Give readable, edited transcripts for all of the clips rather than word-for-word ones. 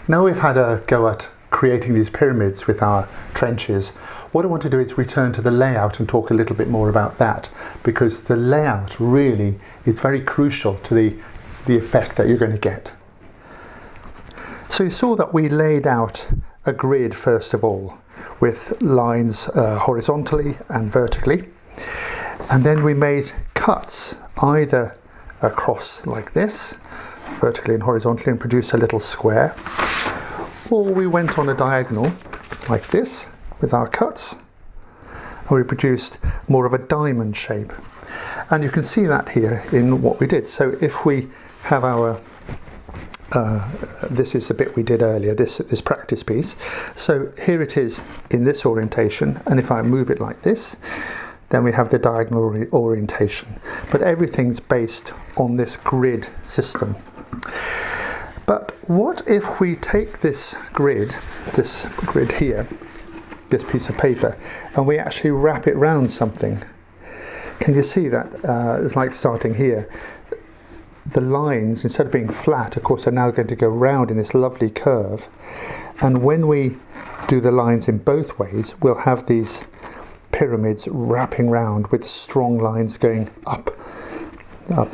Now we've had a go at creating these pyramids with our trenches, what I want to do is return to the layout and talk a little bit more about that, because the layout really is very crucial to the effect that you're going to get. So you saw that we laid out a grid first of all, with lines horizontally and vertically, and then we made cuts either across like this, vertically and horizontally, and produced a little square, or we went on a diagonal like this with our cuts and we produced more of a diamond shape. And you can see that here in what we did. So if we have our this is the bit we did earlier, this practice piece. So here it is in this orientation, and if I move it like this, then we have the diagonal orientation. But everything's based on this grid system. But what if we take this grid here, this piece of paper, and we actually wrap it round something? Can you see that? It's like starting here. The lines, instead of being flat, of course, are now going to go round in this lovely curve. And when we do the lines in both ways, we'll have these pyramids wrapping round with strong lines going up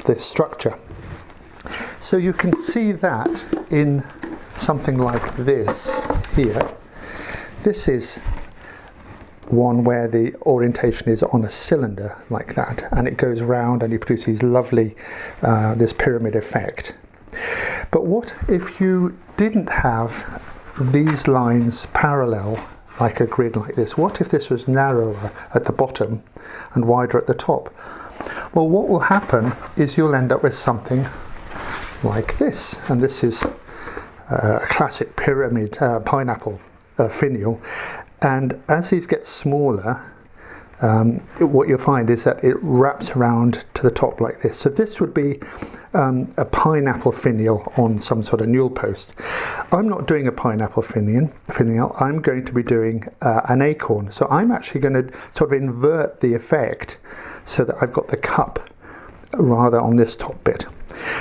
this structure. So you can see that in something like this here. This is one where the orientation is on a cylinder like that, and it goes round and you produce these lovely, this pyramid effect. But what if you didn't have these lines parallel like a grid like this? What if this was narrower at the bottom and wider at the top? Well, what will happen is you'll end up with something like this, and this is a classic pyramid pineapple finial, and as these get smaller, what you'll find is that it wraps around to the top like this. So this would be a pineapple finial on some sort of newel post. I'm not doing a pineapple finial, I'm going to be doing an acorn. So I'm actually going to sort of invert the effect so that I've got the cup rather on this top bit.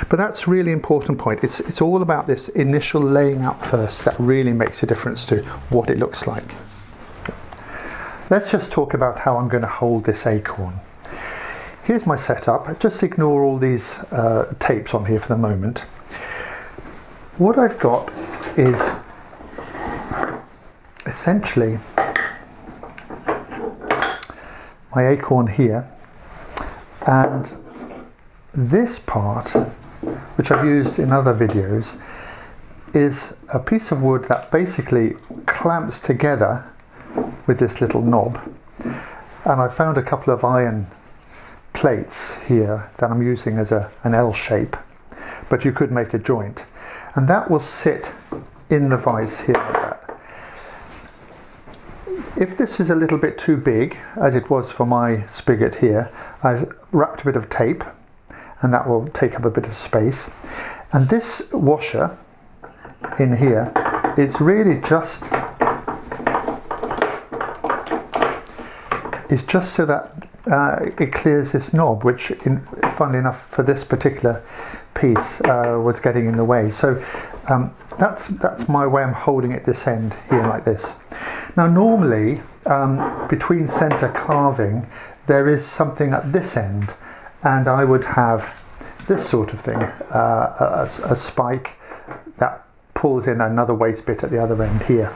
But that's a really important point. It's all about this initial laying out first that really makes a difference to what it looks like. Let's just talk about how I'm going to hold this acorn. Here's my setup. Just ignore all these tapes on here for the moment. What I've got is essentially my acorn here, and this part, which I've used in other videos, is a piece of wood that basically clamps together with this little knob. And I found a couple of iron plates here that I'm using as an L shape, but you could make a joint. And that will sit in the vise here like that. If this is a little bit too big, as it was for my spigot here, I've wrapped a bit of tape, and that will take up a bit of space. And this washer in here, it's really just so that it clears this knob, which, funnily enough, for this particular piece was getting in the way. So that's my way I'm holding it this end here like this. Now normally between centre carving there is something at this end, and I would have this sort of thing, a spike that pulls in another waste bit at the other end here.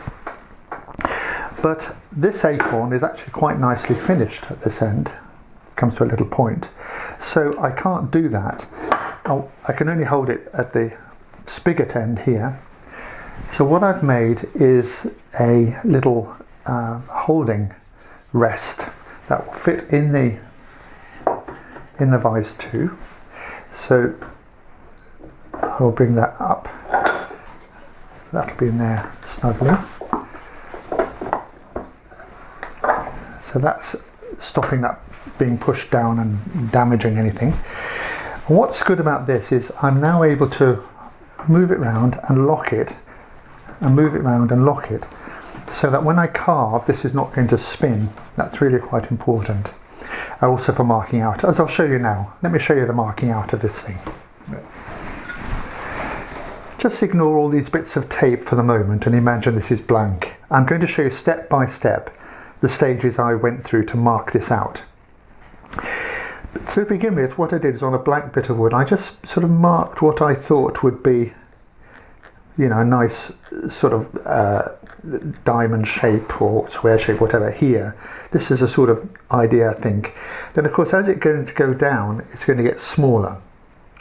But this acorn is actually quite nicely finished at this end. It comes to a little point. So I can't do that. I can only hold it at the spigot end here. So what I've made is a little holding rest that will fit in the vise too. So I'll bring that up. That'll be in there snugly. So that's stopping that being pushed down and damaging anything. And what's good about this is I'm now able to move it round and lock it, and move it round and lock it, so that when I carve, this is not going to spin. That's really quite important. Also for marking out, as I'll show you now. Let me show you the marking out of this thing. just ignore all these bits of tape for the moment and imagine this is blank. I'm going to show you step by step the stages I went through to mark this out. To begin with, what I did is on a blank bit of wood, I just sort of marked what I thought would be, you know, a nice sort of diamond shape or square shape, whatever, here. This is a sort of idea, I think. Then, of course, as it's going to go down, it's going to get smaller,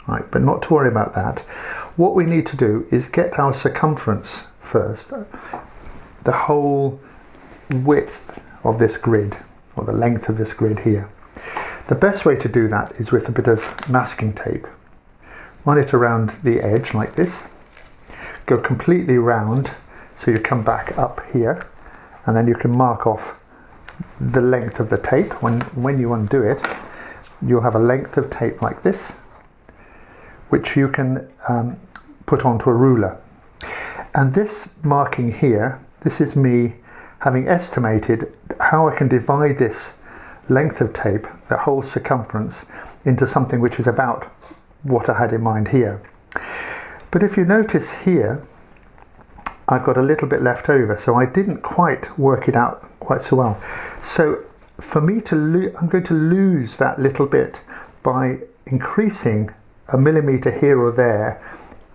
right? But not to worry about that. What we need to do is get our circumference first, the whole width of this grid, or the length of this grid here. The best way to do that is with a bit of masking tape. Run it around the edge like this. Go completely round so you come back up here, and then you can mark off the length of the tape. When you undo it, you'll have a length of tape like this, which you can put onto a ruler. And this marking here, this is me having estimated how I can divide this length of tape, the whole circumference, into something which is about what I had in mind here. But if you notice here, I've got a little bit left over, so I didn't quite work it out quite so well. So for me to I'm going to lose that little bit by increasing a millimetre here or there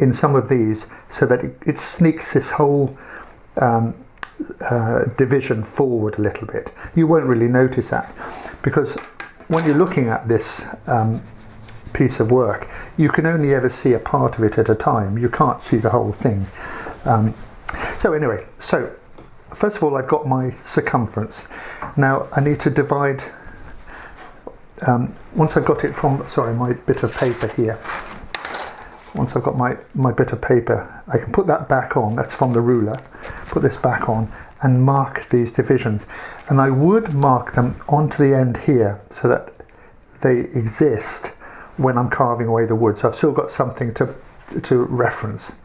in some of these, so that it sneaks this whole division forward a little bit. You won't really notice that, because when you're looking at this piece of work, you can only ever see a part of it at a time. You can't see the whole thing. So anyway, so first of all, I've got my circumference. Now I need to divide, once I've got it from, sorry, my bit of paper here. Once I've got my bit of paper, I can put that back on, that's from the ruler, put this back on and mark these divisions. And I would mark them onto the end here so that they exist when I'm carving away the wood. So I've still got something to reference.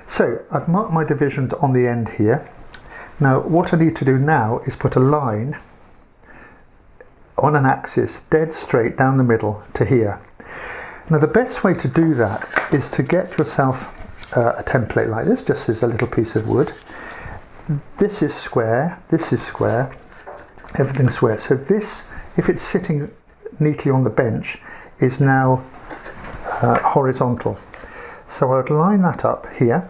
So I've marked my divisions on the end here. Now what I need to do now is put a line on an axis dead straight down the middle to here. Now the best way to do that is to get yourself a template like this, just as a little piece of wood. This is square, everything's square. So this, if it's sitting neatly on the bench, is now horizontal. So I would line that up here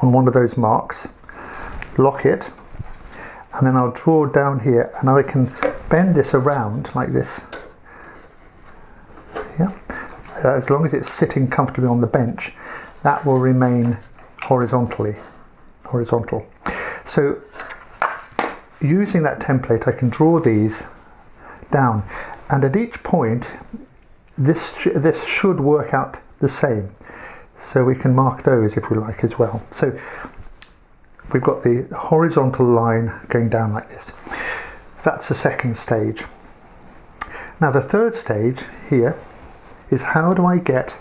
on one of those marks, lock it, and then I'll draw down here, and I can bend this around like this. Yeah. As long as it's sitting comfortably on the bench, that will remain horizontal. So using that template, I can draw these down, and at each point this should work out the same, so we can mark those if we like as well. So we've got the horizontal line going down like this. That's the second stage. Now the third stage here is, how do I get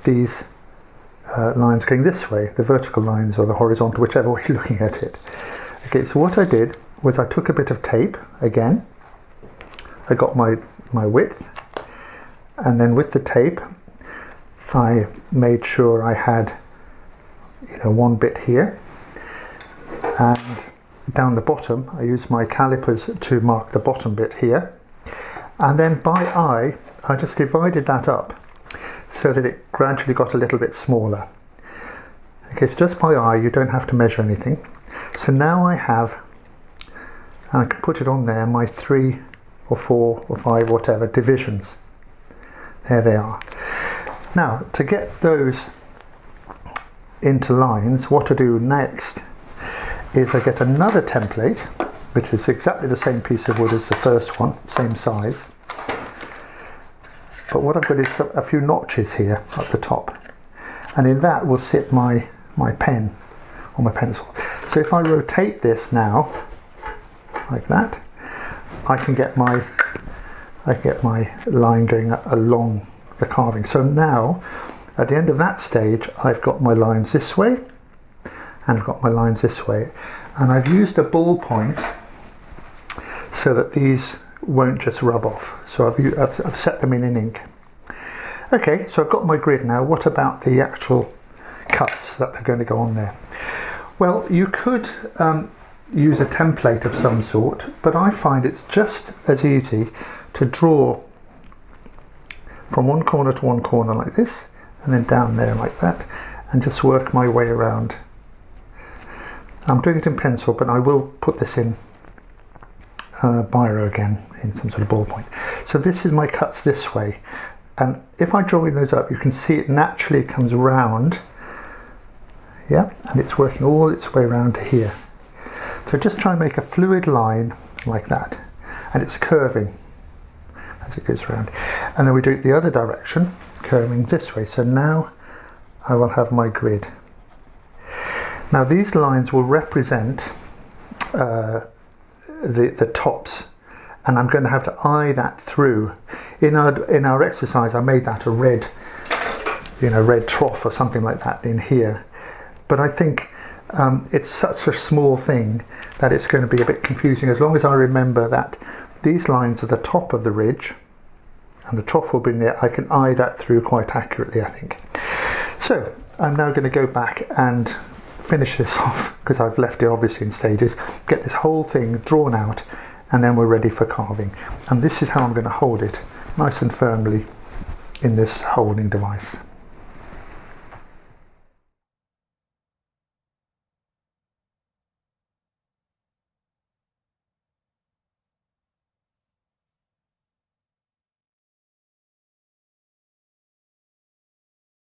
these lines going this way, the vertical lines or the horizontal, whichever way you're looking at it. Okay, so what I did was I took a bit of tape again, I got my width, and then with the tape I made sure I had, you know, one bit here, and down the bottom I used my calipers to mark the bottom bit here, and then by eye I just divided that up so that it gradually got a little bit smaller. Okay, so just by eye, you don't have to measure anything. So now I have, and I can put it on there, my 3 or 4 or 5, whatever, divisions. There they are. Now, to get those into lines, what I do next is I get another template, which is exactly the same piece of wood as the first one, same size. But what I've got is a few notches here at the top, and in that will sit my pen or my pencil. So if I rotate this now like that, I can get my line going along the carving. So now at the end of that stage, I've got my lines this way and I've got my lines this way, and I've used a ballpoint so that these won't just rub off. So I've set them in ink. Okay, so I've got my grid now. What about the actual cuts that are going to go on there. Well, you could use a template of some sort, but I find it's just as easy to draw from one corner to one corner like this, and then down there like that, and just work my way around. I'm doing it in pencil, but I will put this in biro again, in some sort of ballpoint. So this is my cuts this way, and if I join those up, you can see it naturally comes round, yeah, and it's working all its way around to here. So just try and make a fluid line like that, and it's curving as it goes round. And then we do it the other direction, curving this way. So now I will have my grid. Now these lines will represent the tops, and I'm going to have to eye that through. In our exercise, I made that a red, red trough or something like that in here. But I think it's such a small thing that it's going to be a bit confusing. As long as I remember that these lines are the top of the ridge, and the trough will be in there, I can eye that through quite accurately, I think. So I'm now going to go back and finish this off, because I've left it obviously in stages, get this whole thing drawn out, and then we're ready for carving. And this is how I'm going to hold it nice and firmly in this holding device.